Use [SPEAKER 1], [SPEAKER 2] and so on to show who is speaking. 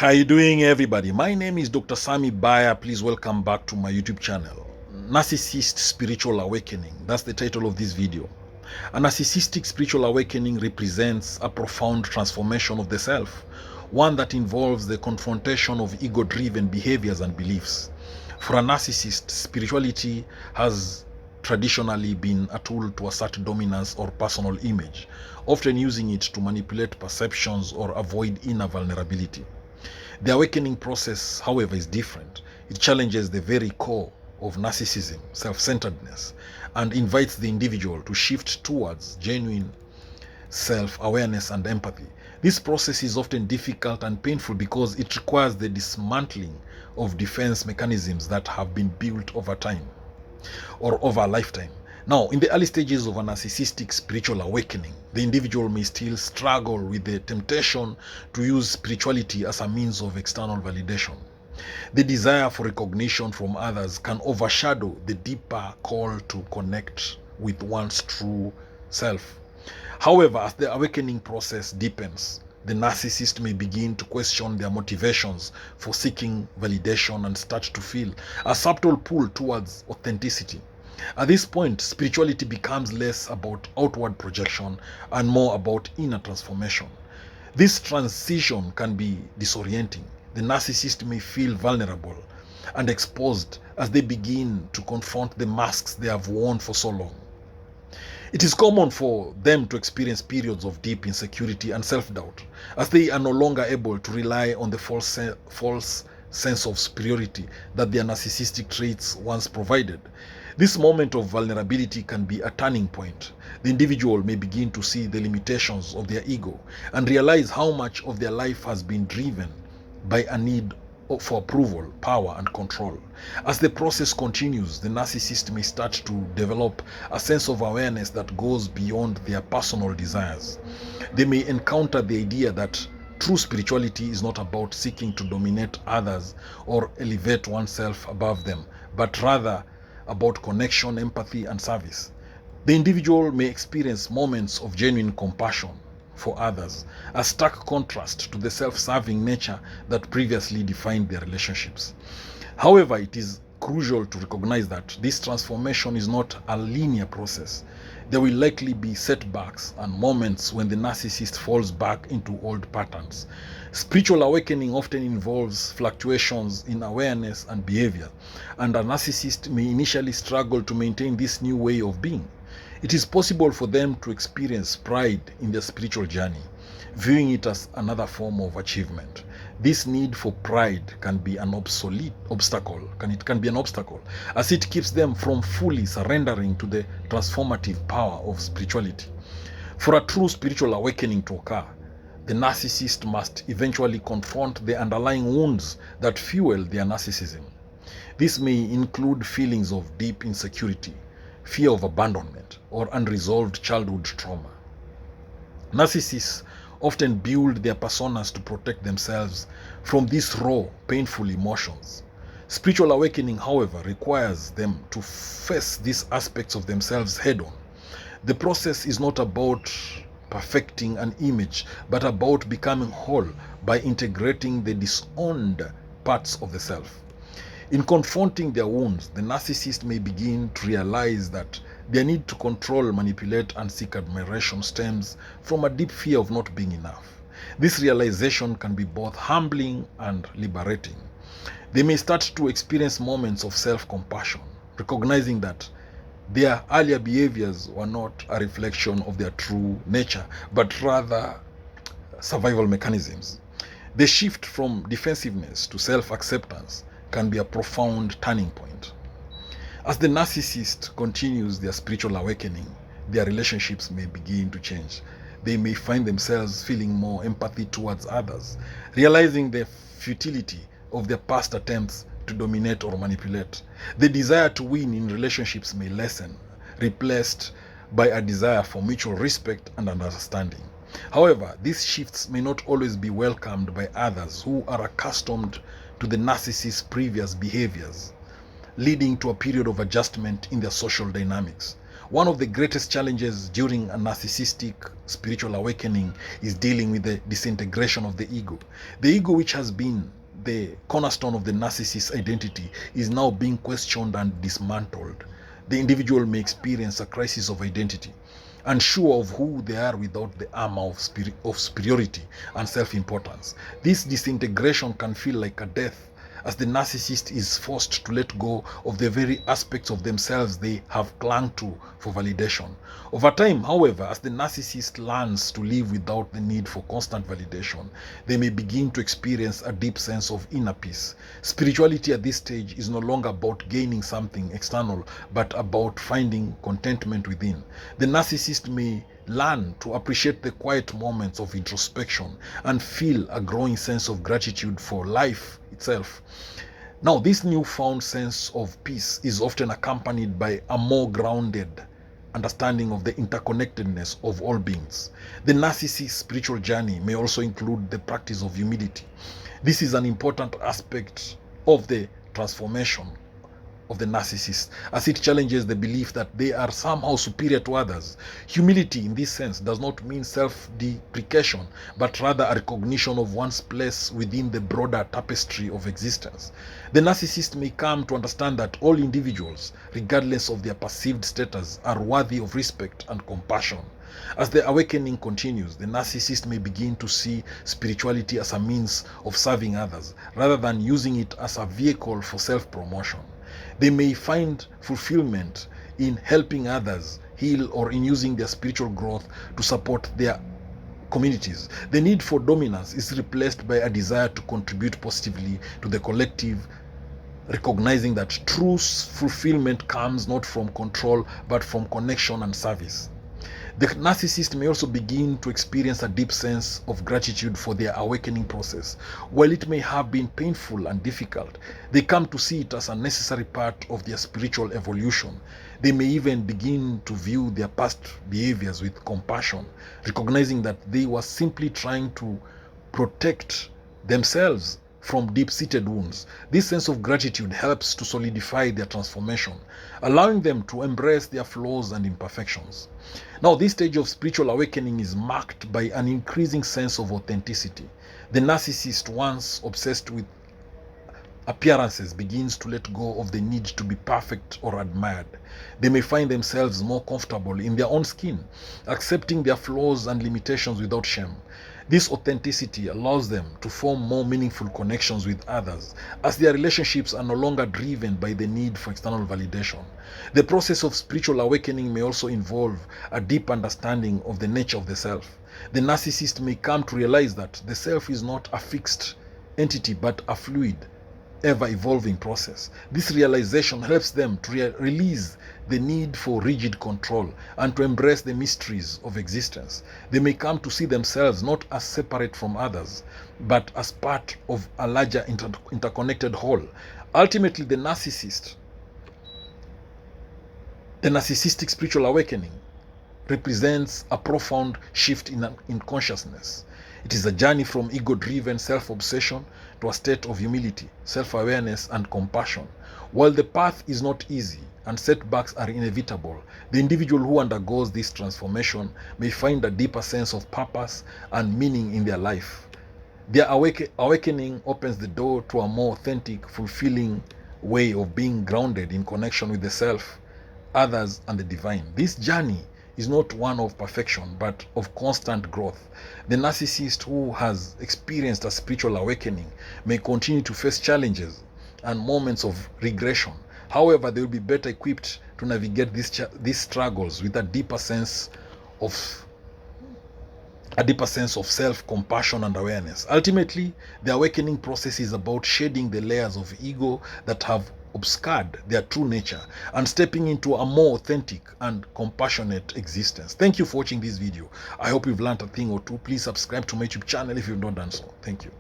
[SPEAKER 1] How you doing, everybody? My name is Dr. Sami Baya. Please welcome back to my YouTube channel. Narcissist Spiritual Awakening. That's the title of this video. A narcissistic spiritual awakening represents a profound transformation of the self, one that involves the confrontation of ego-driven behaviors and beliefs. For a narcissist, spirituality has traditionally been a tool to assert dominance or personal image, often using it to manipulate perceptions or avoid inner vulnerability. The awakening process, however, is different. It challenges the very core of narcissism, self-centeredness, and invites the individual to shift towards genuine self-awareness and empathy. This process is often difficult and painful because it requires the dismantling of defense mechanisms that have been built over time or over a lifetime. Now, in the early stages of a narcissistic spiritual awakening, the individual may still struggle with the temptation to use spirituality as a means of external validation. The desire for recognition from others can overshadow the deeper call to connect with one's true self. However, as the awakening process deepens, the narcissist may begin to question their motivations for seeking validation and start to feel a subtle pull towards authenticity. At this point, spirituality becomes less about outward projection and more about inner transformation. This transition can be disorienting. The narcissist may feel vulnerable and exposed as they begin to confront the masks they have worn for so long. It is common for them to experience periods of deep insecurity and self-doubt, as they are no longer able to rely on the false sense of superiority that their narcissistic traits once provided. This moment of vulnerability can be a turning point. The individual may begin to see the limitations of their ego and realize how much of their life has been driven by a need for approval, power, and control. As the process continues, the narcissist may start to develop a sense of awareness that goes beyond their personal desires. They may encounter the idea that true spirituality is not about seeking to dominate others or elevate oneself above them, but rather about connection, empathy, and service. The individual may experience moments of genuine compassion for others, a stark contrast to the self-serving nature that previously defined their relationships. However, it is crucial to recognize that this transformation is not a linear process. There will likely be setbacks and moments when the narcissist falls back into old patterns. Spiritual awakening often involves fluctuations in awareness and behavior, and a narcissist may initially struggle to maintain this new way of being. It is possible for them to experience pride in their spiritual journey, viewing it as another form of achievement. This need for pride can be an obstacle, as it keeps them from fully surrendering to the transformative power of spirituality. For a true spiritual awakening to occur, the narcissist must eventually confront the underlying wounds that fuel their narcissism. This may include feelings of deep insecurity, fear of abandonment, or unresolved childhood trauma. Narcissists often build their personas to protect themselves from these raw, painful emotions. Spiritual awakening, however, requires them to face these aspects of themselves head-on. The process is not about perfecting an image, but about becoming whole by integrating the disowned parts of the self. In confronting their wounds, the narcissist may begin to realize that their need to control, manipulate, and seek admiration stems from a deep fear of not being enough. This realization can be both humbling and liberating. They may start to experience moments of self-compassion, recognizing that their earlier behaviors were not a reflection of their true nature, but rather survival mechanisms. The shift from defensiveness to self-acceptance can be a profound turning point. As the narcissist continues their spiritual awakening, their relationships may begin to change. They may find themselves feeling more empathy towards others, realizing the futility of their past attempts to dominate or manipulate. The desire to win in relationships may lessen, replaced by a desire for mutual respect and understanding. However, these shifts may not always be welcomed by others who are accustomed to the narcissist's previous behaviors, leading to a period of adjustment in their social dynamics. One of the greatest challenges during a narcissistic spiritual awakening is dealing with the disintegration of the ego. The ego, which has been the cornerstone of the narcissist's identity, is now being questioned and dismantled. The individual may experience a crisis of identity, unsure of who they are without the armor of superiority and self-importance. This disintegration can feel like a death, as the narcissist is forced to let go of the very aspects of themselves they have clung to for validation. Over time, however, as the narcissist learns to live without the need for constant validation, they may begin to experience a deep sense of inner peace. Spirituality at this stage is no longer about gaining something external, but about finding contentment within. The narcissist may learn to appreciate the quiet moments of introspection and feel a growing sense of gratitude for life itself. Now, this newfound sense of peace is often accompanied by a more grounded understanding of the interconnectedness of all beings. The narcissist's spiritual journey may also include the practice of humility. This is an important aspect of the transformation of the narcissist, as it challenges the belief that they are somehow superior to others. Humility in this sense does not mean self-deprecation, but rather a recognition of one's place within the broader tapestry of existence. The narcissist may come to understand that all individuals, regardless of their perceived status, are worthy of respect and compassion. As the awakening continues, the narcissist may begin to see spirituality as a means of serving others, rather than using it as a vehicle for self-promotion. They may find fulfillment in helping others heal or in using their spiritual growth to support their communities. The need for dominance is replaced by a desire to contribute positively to the collective, recognizing that true fulfillment comes not from control but from connection and service. The narcissist may also begin to experience a deep sense of gratitude for their awakening process. While it may have been painful and difficult, they come to see it as a necessary part of their spiritual evolution. They may even begin to view their past behaviors with compassion, recognizing that they were simply trying to protect themselves from deep-seated wounds. This sense of gratitude helps to solidify their transformation, allowing them to embrace their flaws and imperfections. Now, this stage of spiritual awakening is marked by an increasing sense of authenticity. The narcissist, once obsessed with appearances, begins to let go of the need to be perfect or admired. They may find themselves more comfortable in their own skin, accepting their flaws and limitations without shame. This authenticity allows them to form more meaningful connections with others, as their relationships are no longer driven by the need for external validation. The process of spiritual awakening may also involve a deep understanding of the nature of the self. The narcissist may come to realize that the self is not a fixed entity but a fluid, ever-evolving process. This realization helps them to release the need for rigid control and to embrace the mysteries of existence. They may come to see themselves not as separate from others, but as part of a larger interconnected whole. Ultimately, the narcissistic spiritual awakening represents a profound shift in consciousness. It is a journey from ego-driven self-obsession to a state of humility, self-awareness, and compassion. While the path is not easy and setbacks are inevitable, the individual who undergoes this transformation may find a deeper sense of purpose and meaning in their life. Their awakening opens the door to a more authentic, fulfilling way of being grounded in connection with the self, others, and the divine. This journey is not one of perfection, but of constant growth. The narcissist who has experienced a spiritual awakening may continue to face challenges and moments of regression. However, they will be better equipped to navigate these struggles with a deeper sense of self-compassion and awareness. Ultimately, the awakening process is about shedding the layers of ego that have obscured their true nature and stepping into a more authentic and compassionate existence. Thank you for watching this video. I hope you've learned a thing or two. Please subscribe to my YouTube channel if you've not done so. Thank you.